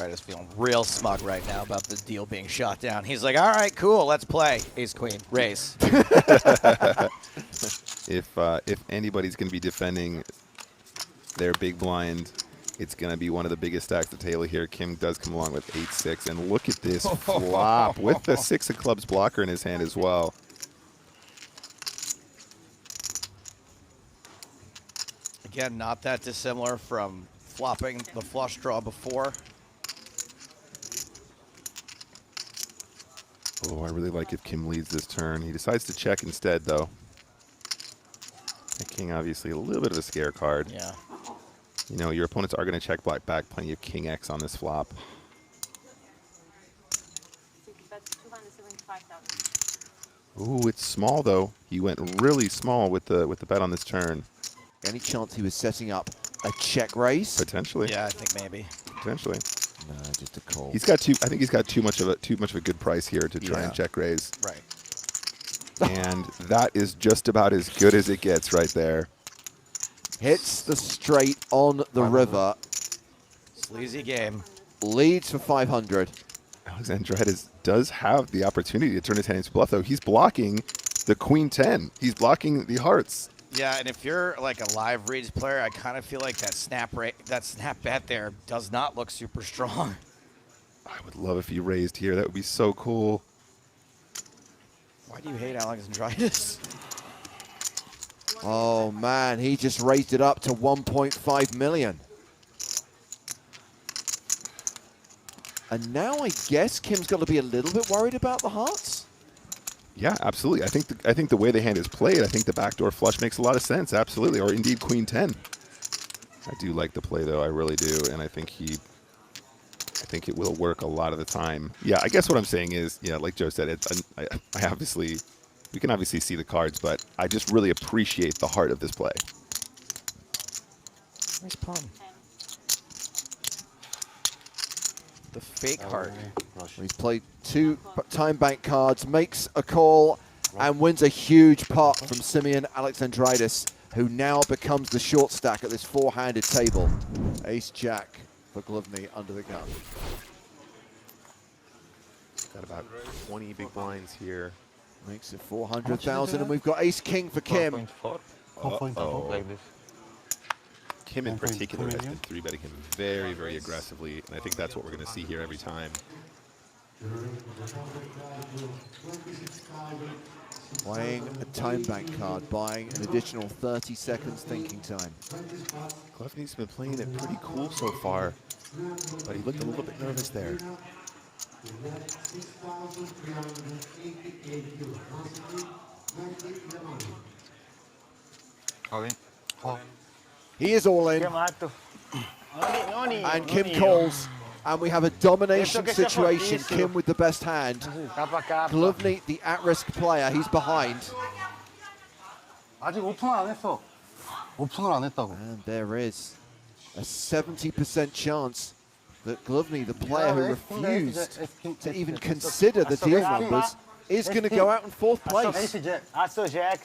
Alexandridis feeling real smug right now about the deal being shot down. He's like, all right, cool, let's play. Ace, queen, raise. If anybody's going to be defending their big blind, it's going to be one of the biggest stacks of Taylor here. Kim does come along with 8-6, and look at this flop with the 6 of clubs blocker in his hand as well. Again, not that dissimilar from flopping the flush draw before. Oh, I really like if Kim leads this turn. He decides to check instead, though. The king, obviously, a little bit of a scare card. Yeah. You know, your opponents are going to check black back. Plenty of king X on this flop. Ooh, it's small, though. He went really small with the bet on this turn. Any chance he was setting up a check raise? Potentially. Yeah, I think maybe. Potentially. No, just a call. He's got I think he's got too much of a good price here to try and check raise. Right. And that is just about as good as it gets right there. Hits the straight on the river. Sleazy game. Leads for 500. Alexandridis does have the opportunity to turn his hand into bluff, though. He's blocking the queen 10. He's blocking the hearts. Yeah, and if you're like a live reads player, I kind of feel like that snap bet there does not look super strong. I would love if he raised here. That would be so cool. Why do you hate Alexandridis? Oh man, he just raised it up to 1.5 million. And now I guess Kim's got to be a little bit worried about the hearts. Yeah, absolutely. I think the way the hand is played, I think the backdoor flush makes a lot of sense. Absolutely, or indeed queen 10. I do like the play though, I really do, and I think it will work a lot of the time. Yeah, I guess what I'm saying is, yeah, like Joe said, I obviously, we can obviously see the cards, but I just really appreciate the heart of this play. Nice pawn. The fake heart. He's played 2 time bank cards, makes a call, and wins a huge pot from Simeon Alexandridis, who now becomes the short stack at this 4-handed table. Ace-Jack for Glowny under the gun. Got about 20 big blinds here. Makes it 400,000, and we've got Ace-King for Kim. 4.4 like this. Kim in particular has been 3-betting him very, very aggressively, and I think that's what we're going to see here every time. Playing a time bank card, buying an additional 30 seconds thinking time. Glowny's been playing it pretty cool so far, but he looked a little bit nervous there. All in. Oh. He is all in. And Kim calls. And we have a domination situation. Kim with the best hand. Glowny, the at-risk player, he's behind. 아직 오픈을 안 했어. 오픈을 안 했다고. And there is a 70% chance that Glowny, the player who refused to even consider the deal numbers, is going to go out in 4th place. Asso Jack.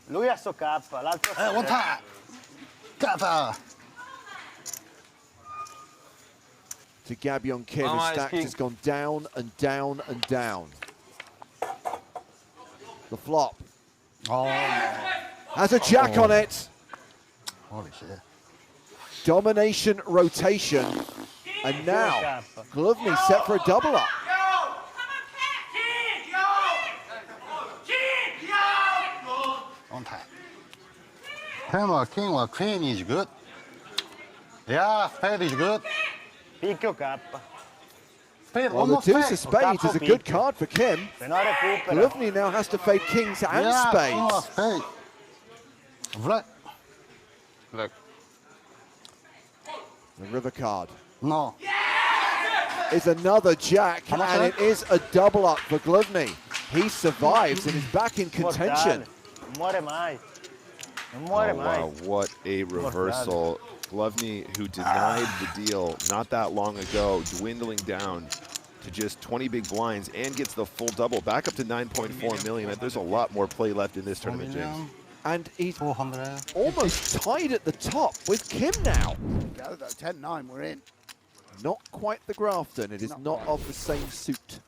Lui asso K, l'altro asso Jack. To Gabion Kim, his stacks has gone down and down and down. The flop. Has a jack on it. Holy shit. Domination rotation. And now, Glowny set for a double up. On time. Hammer, king, or queen is good. Yeah, spade is good. Picchio K. Spade, Well, the deuce of spades is a good card for Kim. Se no recupera. Glowny now has to fade kings and yeah, spades. Spade. Black. Look. The river card No. is another jack, and it is a double up for Glowny. He survives and is back in contention. Muore mai. Non Oh, muore mai. wow, what a reversal. Glowny, who denied the deal not that long ago, dwindling down to just 20 big blinds and gets the full double, back up to 9.4 million. There's a lot more play left in this tournament, James. And he's 400. almost tied at the top with Kim now. 10-9, we're in. Not quite the Grafton. It is not of the same suit.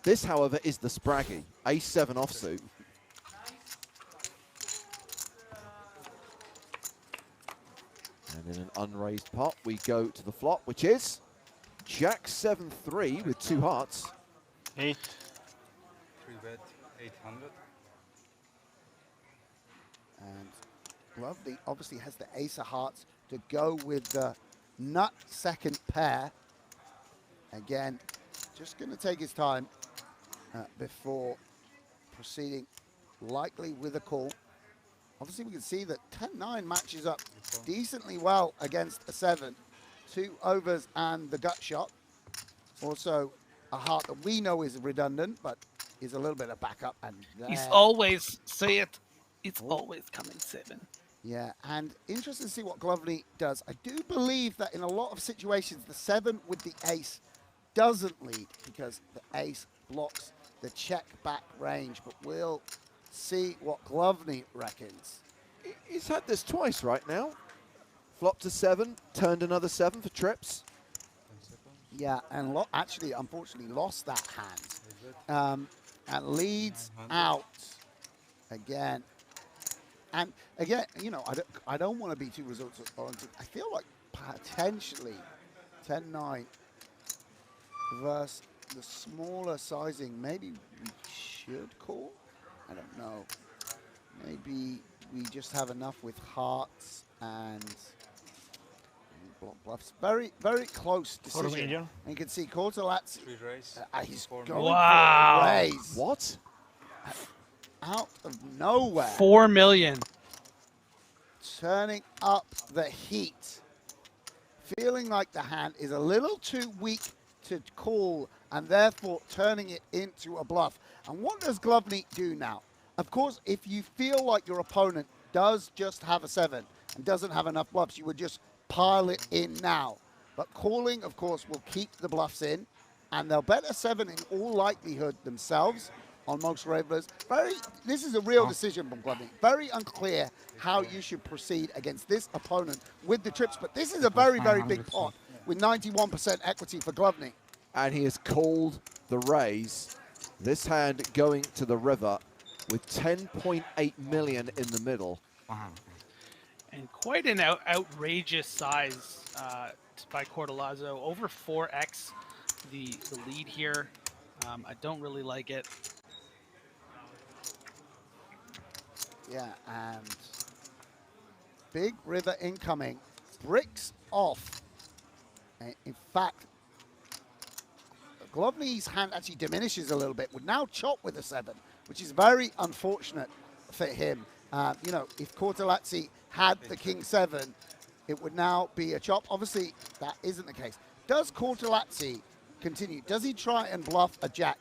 This, however, is the Spraggy. Ace-7 offsuit. And in an unraised pot, we go to the flop, which is Jack-7-3 with 2 hearts. 8. 3-bet 800. And Glowny obviously has the ace of hearts to go with the nut second pair. Again, just going to take his time before proceeding, likely with a call. Obviously, we can see that 10-9 matches up decently well against a 7. 2 overs and the gut shot. Also, a heart that we know is redundant, but is a little bit of backup. And He's always, say it, it's always coming 7. Yeah, and interesting to see what Glowny does. I do believe that in a lot of situations, the 7 with the ace doesn't lead because the ace blocks the check back range, but we'll see what Glowny reckons. He's had this twice right now. Flopped a 7, turned another 7 for trips. Yeah, and actually, unfortunately, lost that hand. And leads out again. And again, you know, I don't want to be too results oriented. I feel like potentially 10-9 versus the smaller sizing. Maybe we should call. I don't know. Maybe we just have enough with hearts and block bluffs. Very, very close decision. And you can see Cortallezzi. 3 raise. He's 4 going Wow. for a raise. What? Out of nowhere. 4 million. Turning up the heat. Feeling like the hand is a little too weak to call and therefore turning it into a bluff. And what does Glowny do now? Of course, if you feel like your opponent does just have a 7 and doesn't have enough bluffs, you would just pile it in now. But calling, of course, will keep the bluffs in, and they'll bet a 7 in all likelihood themselves on most ravelers. This is a real decision from Glowny. Very unclear how you should proceed against this opponent with the trips, but this is a very, very big pot with 91% equity for Glowny. And he has called the raise. This hand going to the river with 10.8 million in the middle. And quite an outrageous size by Cortallezzi. Over 4x the lead here. I don't really like it. Yeah, and big river incoming. Bricks off. In fact, Glowny's hand actually diminishes a little bit. Would now chop with a 7, which is very unfortunate for him. You know, if Cortallezzi had the king 7, it would now be a chop. Obviously, that isn't the case. Does Cortallezzi continue? Does he try and bluff a jack?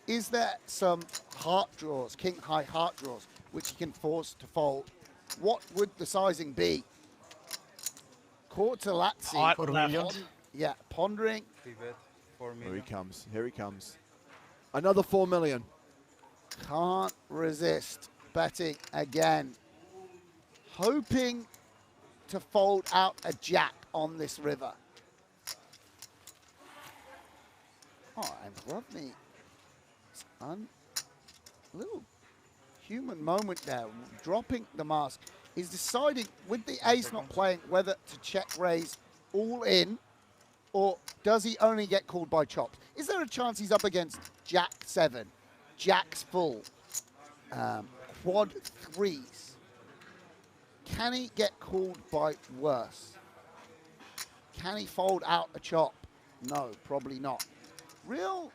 Is there some heart draws, king high heart draws, which he can force to fold? What would the sizing be? Cortallezzi, yeah, pondering. 3-bet 4 million. Here he comes. Here he comes. Another 4 million. Can't resist betting again. Hoping to fold out a jack on this river. Oh, and Glowny, a little human moment there, dropping the mask. He's deciding, with the ace not playing, whether to check raise all in, or does he only get called by chops? Is there a chance he's up against Jack 7, Jacks full, quad 3s? Can he get called by worse? Can he fold out a chop? No, probably not. Real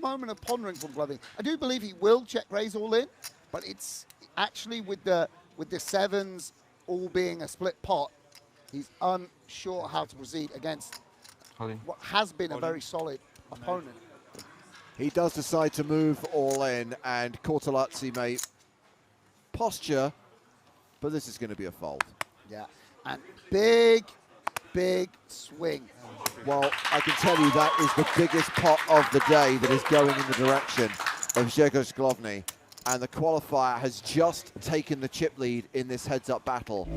moment of pondering from Glowny. I do believe he will check raise all in, but it's actually with the 7s all being a split pot, he's unsure how to proceed against what has been a very solid opponent. He does decide to move all in, and Cortallezzi may posture, but this is going to be a fold. Yeah, and big swing. Well, I can tell you that is the biggest pot of the day that is going in the direction of Grzegorz Glowny. And the qualifier has just taken the chip lead in this heads-up battle.